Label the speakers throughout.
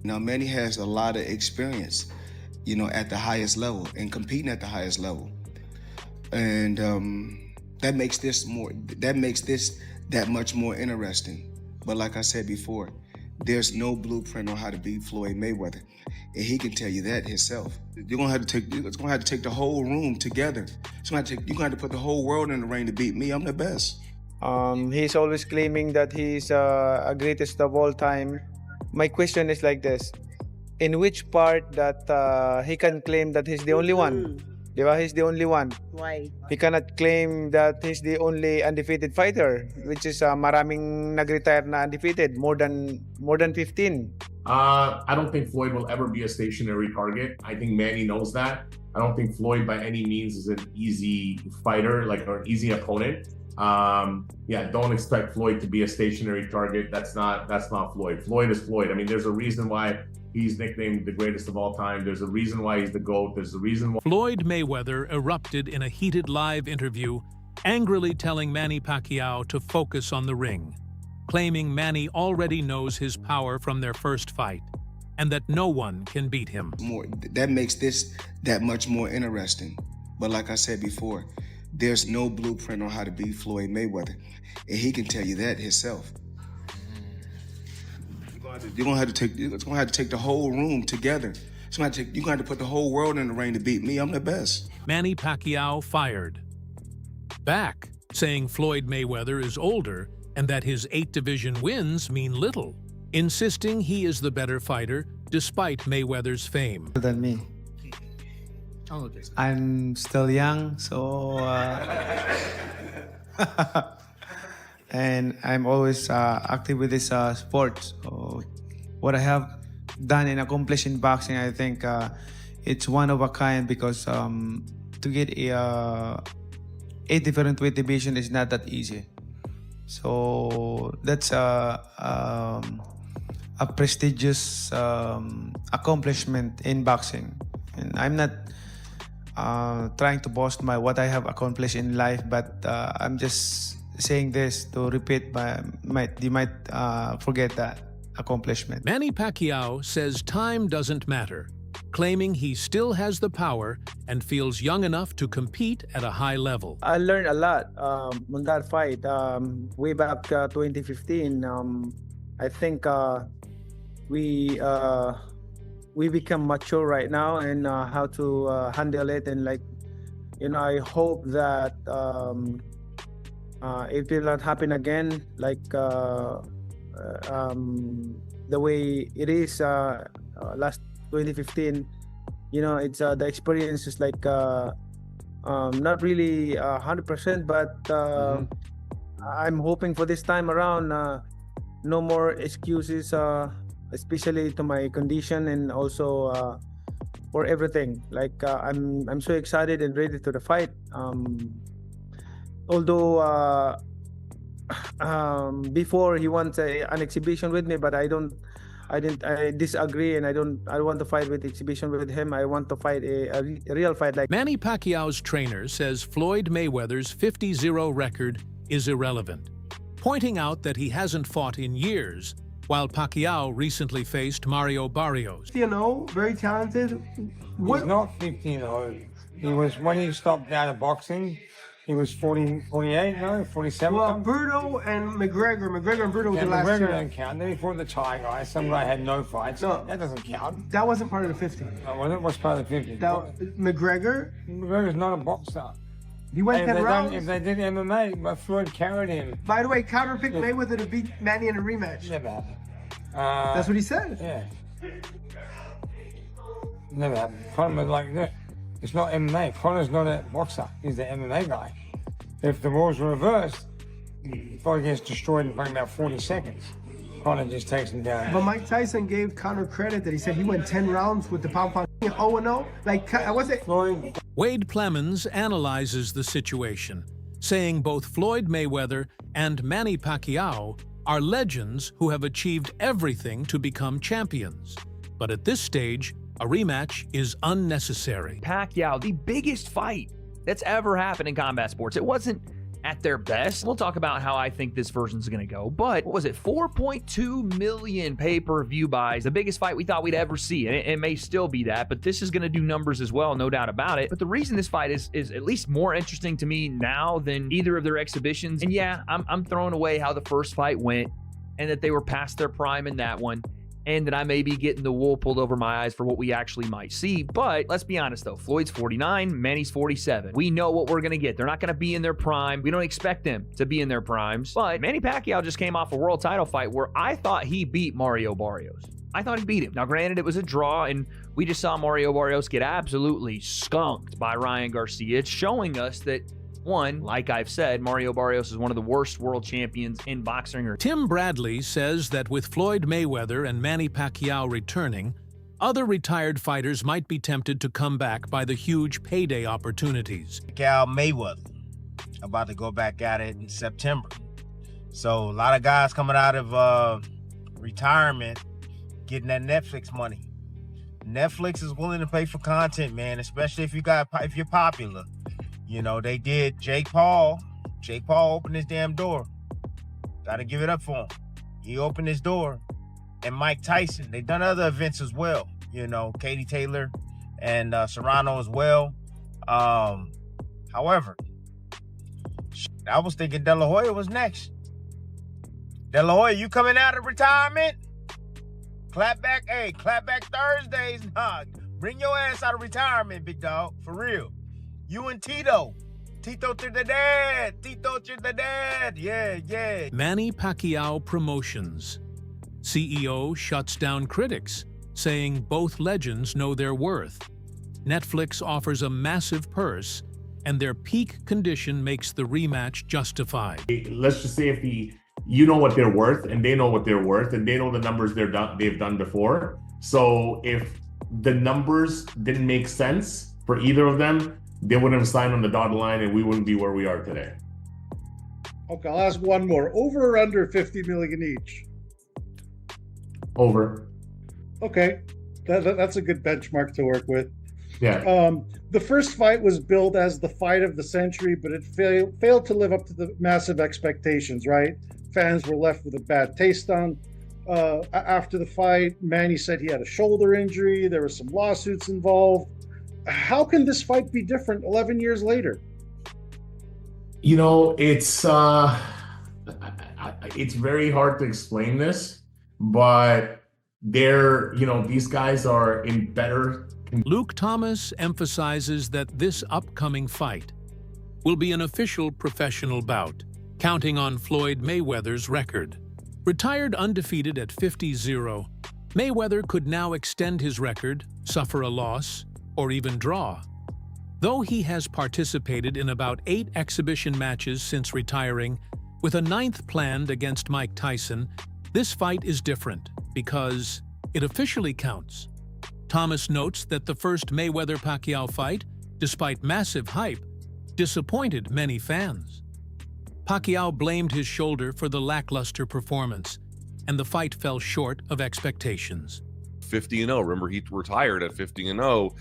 Speaker 1: Now, Manny has a lot of experience, at the highest level and competing at the highest level. And that makes this that much more interesting. But like I said before, there's no blueprint on how to beat Floyd Mayweather, and he can tell you that himself. It's gonna have to take the whole room together. You're gonna have to put the whole world in the ring to beat me. I'm the best.
Speaker 2: He's always claiming that he's a greatest of all time. My question is like this: in which part that he can claim that he's the only one? Diba? He's the only one.
Speaker 3: Why?
Speaker 2: He cannot claim that he's the only undefeated fighter, which is maraming nag-retire na undefeated, more than 15.
Speaker 4: I don't think Floyd will ever be a stationary target. I think Manny knows that. I don't think Floyd by any means is an easy fighter, or an easy opponent. Don't expect Floyd to be a stationary target. That's not Floyd. Floyd is Floyd. I mean, there's a reason why he's nicknamed the greatest of all time. There's a reason why he's the GOAT. There's a reason why.
Speaker 5: Floyd Mayweather erupted in a heated live interview, angrily telling Manny Pacquiao to focus on the ring, claiming Manny already knows his power from their first fight, and that no one can beat him.
Speaker 1: That makes this that much more interesting. But like I said before, there's no blueprint on how to beat Floyd Mayweather, and he can tell you that himself. You're gonna have to take the whole room together. You're gonna have to put the whole world in the ring to beat me. I'm the best.
Speaker 5: Manny Pacquiao fired back, saying Floyd Mayweather is older and that his 8 division wins mean little, insisting he is the better fighter despite Mayweather's fame.
Speaker 6: Than me. I'm still young, so and I'm always active with this sport. So what I have done and accomplished in boxing, I think it's one of a kind, because to get a 8 different weight division is not that easy. So that's a prestigious accomplishment in boxing. And I'm not trying to boast what I have accomplished in life, but I'm just saying this to repeat. You might forget that accomplishment.
Speaker 5: Manny Pacquiao says time doesn't matter, claiming he still has the power and feels young enough to compete at a high level.
Speaker 2: I learned a lot on that fight. Way back 2015, I think we become mature right now, and how to handle it, and I hope that it will not happen again, the way it is last 2015. It's the experience is not really 100%, but I'm hoping for this time around no more excuses, especially to my condition, and also for everything. I'm so excited and ready to the fight. Although before he wants an exhibition with me, but I disagree, and I don't want to fight with exhibition with him. I want to fight a real fight.
Speaker 5: Manny Pacquiao's trainer says Floyd Mayweather's 50-0 record is irrelevant, pointing out that he hasn't fought in years, while Pacquiao recently faced Mario Barrios.
Speaker 7: Very talented.
Speaker 8: He's not 50-0. He was, when he stopped out of boxing, he was 48, no? 47?
Speaker 7: Well, Bruto and McGregor and Bruto was the last
Speaker 8: McGregor
Speaker 7: year.
Speaker 8: doesn't count. Then he fought the Thai guy. Some guy had no fights.
Speaker 7: No.
Speaker 8: That doesn't count.
Speaker 7: That wasn't part of the 50.
Speaker 8: What's part of the 50?
Speaker 7: McGregor's
Speaker 8: not a boxer.
Speaker 7: He went 10 rounds.
Speaker 8: If they did MMA, but Floyd carried him.
Speaker 7: By the way, counterpicked Mayweather to beat Manny in a rematch.
Speaker 8: Never happened.
Speaker 7: That's what he said.
Speaker 8: Yeah. Never happened. Conor like that. It's not MMA. Conor's not a boxer. He's the MMA guy. If the roles were reversed, Floyd gets destroyed in about 40 seconds. Conor just takes him down.
Speaker 7: But Mike Tyson gave Conor credit that he said he went 10 rounds with the pound-pound 0-0. I wasn't.
Speaker 8: Floyd.
Speaker 5: Wade Plemons analyzes the situation, saying both Floyd Mayweather and Manny Pacquiao are legends who have achieved everything to become champions. But at this stage, a rematch is unnecessary.
Speaker 9: Pacquiao, the biggest fight that's ever happened in combat sports. It wasn't
Speaker 3: at their best. We'll talk about how I think this version's going to go, but what was it? 4.2 million pay-per-view buys, the biggest fight we thought we'd ever see, and it may still be that, but this is going to do numbers as well, no doubt about it. But the reason this fight is at least more interesting to me now than either of their exhibitions, and yeah, I'm throwing away how the first fight went and that they were past their prime in that one, and that I may be getting the wool pulled over my eyes for what we actually might see. But let's be honest though, Floyd's 49, Manny's 47. We know what we're going to get. They're not going to be in their prime. We don't expect them to be in their primes. But Manny Pacquiao just came off a world title fight where I thought he beat Mario Barrios. I thought he beat him. Now, granted, it was a draw, and we just saw Mario Barrios get absolutely skunked by Ryan Garcia. It's showing us that, one, like I've said, Mario Barrios is one of the worst world champions in boxing.
Speaker 5: Tim Bradley says that with Floyd Mayweather and Manny Pacquiao returning, other retired fighters might be tempted to come back by the huge payday opportunities.
Speaker 9: Pacquiao Mayweather about to go back at it in September. So a lot of guys coming out of retirement getting that Netflix money. Netflix is willing to pay for content, man, especially if you're popular. You know, they did Jake Paul. Jake Paul opened his damn door. Gotta give it up for him. He opened his door. And Mike Tyson, they've done other events as well. You know, Katie Taylor and Serrano as well. However, I was thinking De La Hoya was next. De La Hoya, you coming out of retirement? Clap back Thursdays. Nah, bring your ass out of retirement, big dog, for real. You and Tito. Tito to the dad. Tito to the dad. Yeah.
Speaker 5: Manny Pacquiao Promotions. CEO shuts down critics, saying both legends know their worth. Netflix offers a massive purse, and their peak condition makes the rematch justified.
Speaker 4: Let's just say if you know what they're worth, and they know what they're worth, and they know the numbers they've done before. So if the numbers didn't make sense for either of them, they wouldn't have signed on the dotted line, and we wouldn't be where we are today.
Speaker 10: Okay, I'll ask one more. Over or under 50 million each?
Speaker 4: Over.
Speaker 10: Okay, that's a good benchmark to work with.
Speaker 4: Yeah.
Speaker 10: The first fight was billed as the fight of the century, but it failed to live up to the massive expectations, right? Fans were left with a bad taste on. After the fight, Manny said he had a shoulder injury. There were some lawsuits involved. How can this fight be different 11 years later?
Speaker 4: You know, it's very hard to explain this, but these guys are in better.
Speaker 5: Luke Thomas emphasizes that this upcoming fight will be an official professional bout, counting on Floyd Mayweather's record. Retired undefeated at 50-0, Mayweather could now extend his record, suffer a loss, or even draw. Though he has participated in about 8 exhibition matches since retiring, with a 9th planned against Mike Tyson, this fight is different because it officially counts. Thomas notes that the first Mayweather-Pacquiao fight, despite massive hype, disappointed many fans. Pacquiao blamed his shoulder for the lackluster performance, and the fight fell short of expectations.
Speaker 11: 50-0. Remember, he retired at 50-0.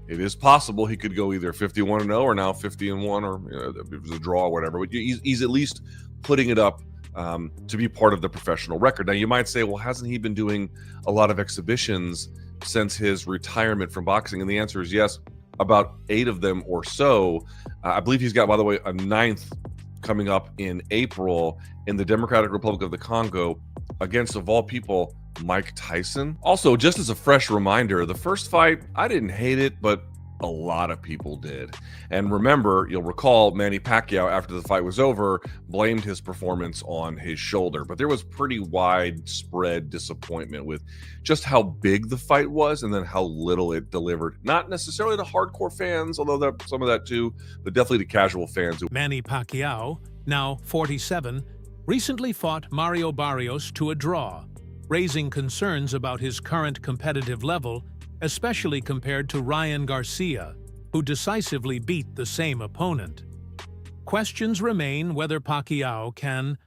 Speaker 11: It is possible he could go either 51-0 or now 50-1, or if it was a draw or whatever. But he's at least putting it up to be part of the professional record. Now, you might say, well, hasn't he been doing a lot of exhibitions since his retirement from boxing? And the answer is yes, about 8 of them or so. I believe he's got, by the way, a 9th coming up in April in the Democratic Republic of the Congo against, of all people, Mike Tyson. Also, just as a fresh reminder, the first fight, I didn't hate it, but a lot of people did. And remember, you'll recall Manny Pacquiao, after the fight was over, blamed his performance on his shoulder. But there was pretty widespread disappointment with just how big the fight was and then how little it delivered. Not necessarily to hardcore fans, although some of that too, but definitely to casual fans.
Speaker 5: Manny Pacquiao, now 47, recently fought Mario Barrios to a draw, raising concerns about his current competitive level, especially compared to Ryan Garcia, who decisively beat the same opponent. Questions remain whether Pacquiao can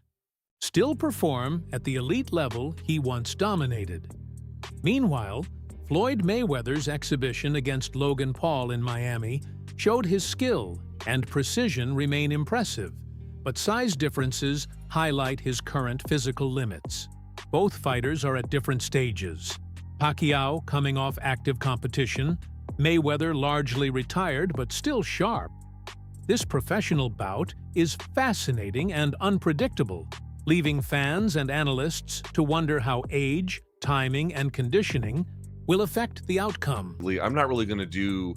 Speaker 5: still perform at the elite level he once dominated. Meanwhile, Floyd Mayweather's exhibition against Logan Paul in Miami showed his skill and precision remain impressive, but size differences highlight his current physical limits. Both fighters are at different stages. Pacquiao coming off active competition, Mayweather largely retired but still sharp. This professional bout is fascinating and unpredictable, leaving fans and analysts to wonder how age, timing, and conditioning will affect the outcome.
Speaker 11: I'm not really going to do,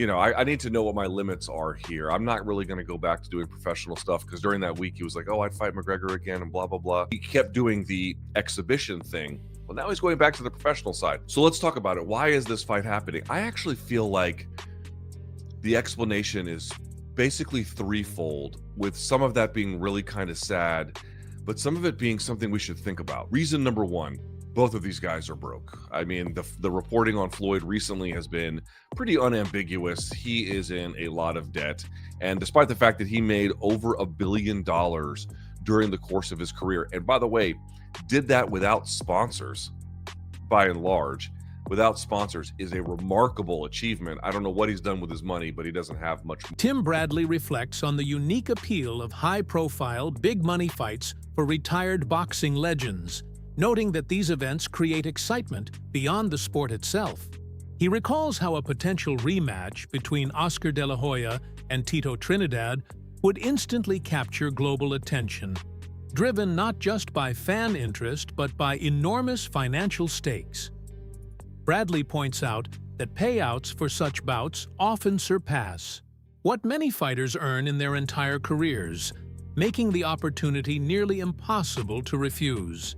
Speaker 11: I need to know what my limits are here. I'm not really going to go back to doing professional stuff because during that week he was like, oh, I'd fight McGregor again and blah, blah, blah. He kept doing the exhibition thing. Well, now he's going back to the professional side. So let's talk about it. Why is this fight happening? I actually feel like the explanation is basically threefold, with some of that being really kind of sad, but some of it being something we should think about. Reason number one, both of these guys are broke. I mean, the reporting on Floyd recently has been pretty unambiguous. He is in a lot of debt. And despite the fact that he made over $1 billion during the course of his career, and by the way, did that without sponsors, by and large, without sponsors, is a remarkable achievement. I don't know what he's done with his money, but he doesn't have much.
Speaker 5: Tim Bradley reflects on the unique appeal of high-profile, big-money fights for retired boxing legends, noting that these events create excitement beyond the sport itself. He recalls how a potential rematch between Oscar De La Hoya and Tito Trinidad would instantly capture global attention, driven not just by fan interest but by enormous financial stakes. Bradley points out that payouts for such bouts often surpass what many fighters earn in their entire careers, making the opportunity nearly impossible to refuse.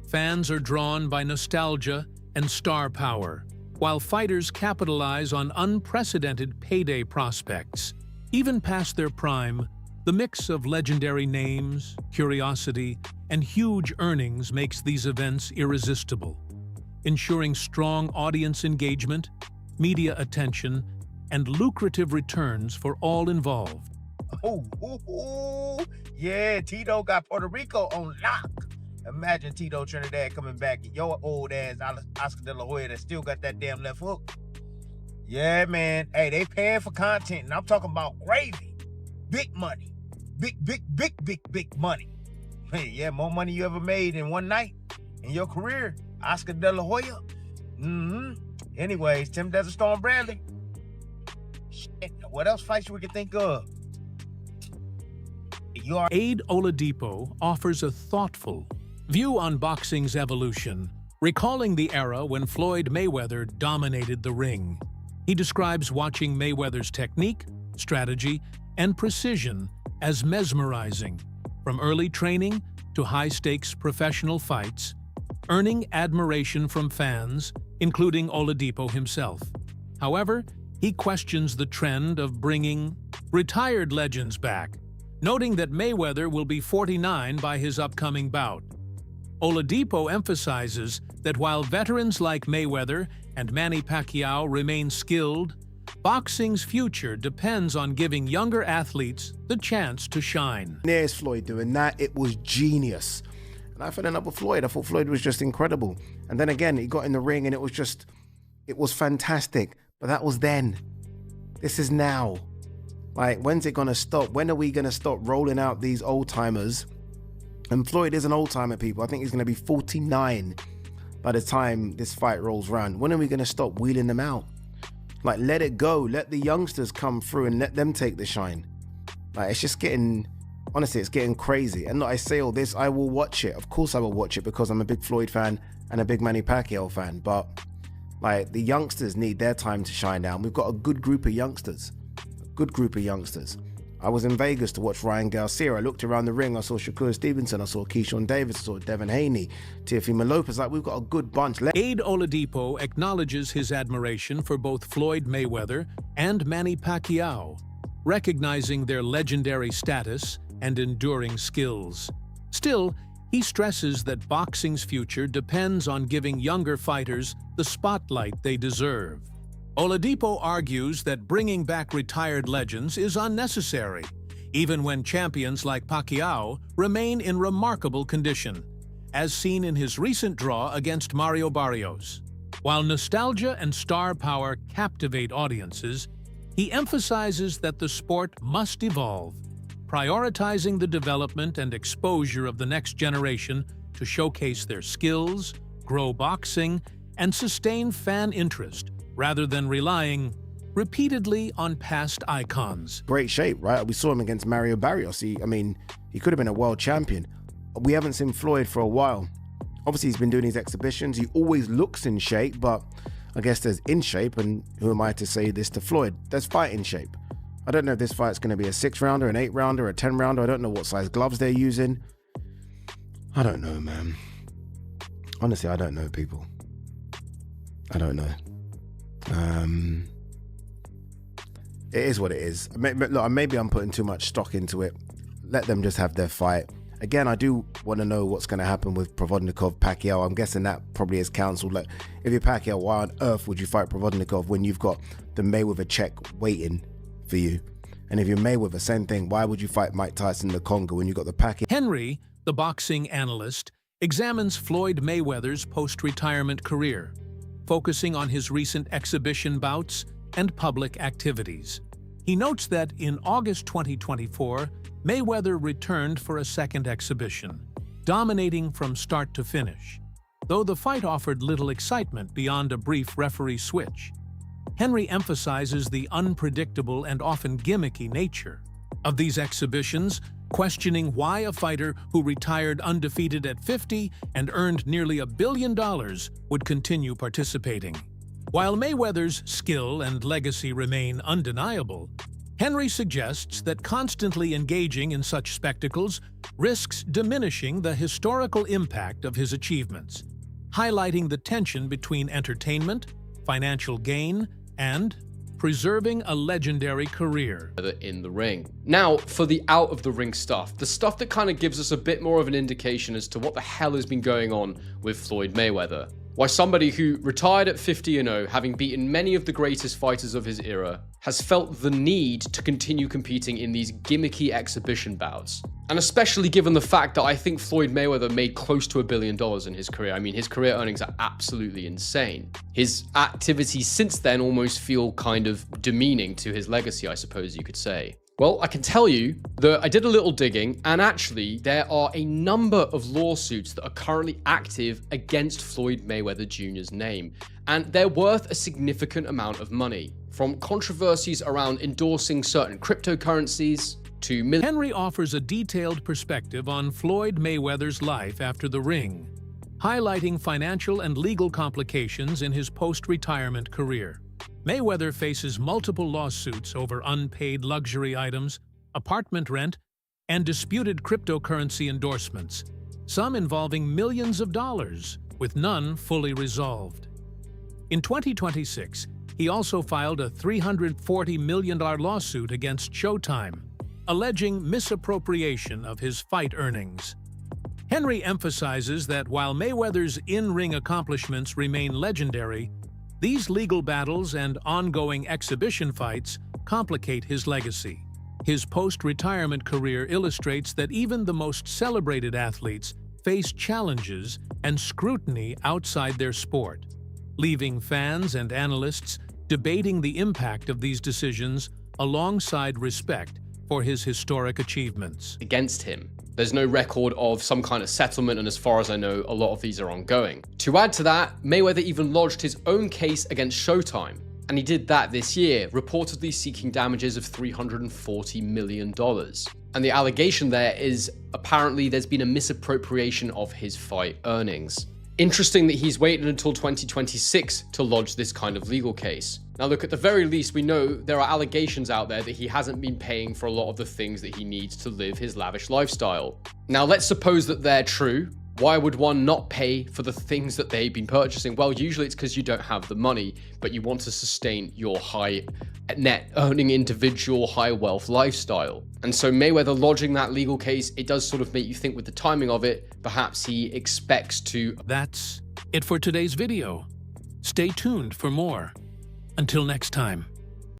Speaker 5: Fans are drawn by nostalgia and star power, while fighters capitalize on unprecedented payday prospects. Even past their prime, the mix of legendary names, curiosity, and huge earnings makes these events irresistible, ensuring strong audience engagement, media attention, and lucrative returns for all involved.
Speaker 9: Yeah, Tito got Puerto Rico on lock. Imagine Tito Trinidad coming back and your old ass Oscar De La Hoya that still got that damn left hook. Yeah, man. Hey, they paying for content, and I'm talking about gravy. Big money. Big money. Hey, yeah, more money you ever made in one night in your career, Oscar De La Hoya. Anyways, Tim Desert Storm Bradley. Shit, what else fights we can think of?
Speaker 5: Aid Oladipo offers a thoughtful view on boxing's evolution, recalling the era when Floyd Mayweather dominated the ring. He describes watching Mayweather's technique, strategy, and precision as mesmerizing, from early training to high-stakes professional fights, earning admiration from fans, including Oladipo himself. However, he questions the trend of bringing retired legends back, noting that Mayweather will be 49 by his upcoming bout. Oladipo emphasizes that while veterans like Mayweather and Manny Pacquiao remain skilled, boxing's future depends on giving younger athletes the chance to shine.
Speaker 12: There's Floyd doing that. It was genius. And I fell in love with Floyd. I thought Floyd was just incredible. And then again, he got in the ring and it was fantastic. But that was then. This is now. Like, when's it gonna stop? When are we gonna stop rolling out these old timers? And Floyd is an old timer, people. I think he's gonna be 49 by the time this fight rolls around. When are we gonna stop wheeling them out? Like, let it go. Let the youngsters come through and let them take the shine. Like, it's just getting, honestly, it's getting crazy. And I say all this, I will watch it. Of course I will watch it because I'm a big Floyd fan and a big Manny Pacquiao fan. But like, the youngsters need their time to shine now. We've got a good group of youngsters. I was in Vegas to watch Ryan Garcia. I looked around the ring. I saw Shakur Stevenson. I saw Keyshawn Davis. I saw Devin Haney, Teofimo Lopez. Like, we've got a good bunch.
Speaker 5: Aid Oladipo acknowledges his admiration for both Floyd Mayweather and Manny Pacquiao, recognizing their legendary status and enduring skills. Still, he stresses that boxing's future depends on giving younger fighters the spotlight they deserve. Oladipo argues that bringing back retired legends is unnecessary, even when champions like Pacquiao remain in remarkable condition, as seen in his recent draw against Mario Barrios. While nostalgia and star power captivate audiences, he emphasizes that the sport must evolve, prioritizing the development and exposure of the next generation to showcase their skills, grow boxing, and sustain fan interest, rather than relying repeatedly on past icons.
Speaker 12: Great shape, right? We saw him against Mario Barrios. I mean, he could have been a world champion. We haven't seen Floyd for a while. Obviously, he's been doing these exhibitions. He always looks in shape, but I guess there's in shape, and who am I to say this to Floyd? There's fight in shape. I don't know if this fight's going to be a 6-rounder, an 8-rounder, a 10-rounder. I don't know what size gloves they're using. I don't know, man. Honestly, I don't know, people. I don't know. It is what it is. Look, maybe I'm putting too much stock into it. Let them just have their fight. Again, I do want to know what's going to happen with Provodnikov, Pacquiao. I'm guessing that probably is cancelled. Like, if you're Pacquiao, why on earth would you fight Provodnikov when you've got the Mayweather check waiting for you? And if you're Mayweather, same thing. Why would you fight Mike Tyson in the Congo when you got the Pacquiao?
Speaker 5: Henry, the boxing analyst, examines Floyd Mayweather's post-retirement career, focusing on his recent exhibition bouts and public activities. He notes that in August 2024, Mayweather returned for a second exhibition, dominating from start to finish, though the fight offered little excitement beyond a brief referee switch. Henry emphasizes the unpredictable and often gimmicky nature of these exhibitions, questioning why a fighter who retired undefeated at 50 and earned nearly $1 billion would continue participating. While Mayweather's skill and legacy remain undeniable, Henry suggests that constantly engaging in such spectacles risks diminishing the historical impact of his achievements, highlighting the tension between entertainment, financial gain, and preserving a legendary career
Speaker 13: in the ring. Now, for the out-of-the-ring stuff, the stuff that kind of gives us a bit more of an indication as to what the hell has been going on with Floyd Mayweather. Why somebody who retired at 50-0, having beaten many of the greatest fighters of his era, has felt the need to continue competing in these gimmicky exhibition bouts. And especially given the fact that I think Floyd Mayweather made close to $1 billion in his career. I mean, his career earnings are absolutely insane. His activities since then almost feel kind of demeaning to his legacy, I suppose you could say. Well, I can tell you that I did a little digging, and actually there are a number of lawsuits that are currently active against Floyd Mayweather Jr.'s name, and they're worth a significant amount of money. From controversies around endorsing certain cryptocurrencies to...
Speaker 5: Henry offers a detailed perspective on Floyd Mayweather's life after the ring, highlighting financial and legal complications in his post-retirement career. Mayweather faces multiple lawsuits over unpaid luxury items, apartment rent, and disputed cryptocurrency endorsements, some involving millions of dollars, with none fully resolved. In 2026, he also filed a $340 million lawsuit against Showtime, alleging misappropriation of his fight earnings. Henry emphasizes that while Mayweather's in-ring accomplishments remain legendary, these legal battles and ongoing exhibition fights complicate his legacy. His post-retirement career illustrates that even the most celebrated athletes face challenges and scrutiny outside their sport, leaving fans and analysts debating the impact of these decisions alongside respect for his historic achievements.
Speaker 13: Against him. There's no record of some kind of settlement, and as far as I know, a lot of these are ongoing. To add to that, Mayweather even lodged his own case against Showtime, and he did that this year, reportedly seeking damages of $340 million. And the allegation there is apparently there's been a misappropriation of his fight earnings. Interesting that he's waited until 2026 to lodge this kind of legal case. Now look, at the very least, we know there are allegations out there that he hasn't been paying for a lot of the things that he needs to live his lavish lifestyle. Now let's suppose that they're true. Why would one not pay for the things that they've been purchasing? Well, usually it's because you don't have the money, but you want to sustain your high net earning individual high wealth lifestyle. And so Mayweather lodging that legal case, it does sort of make you think with the timing of it, perhaps he expects to...
Speaker 5: That's it for today's video. Stay tuned for more. Until next time.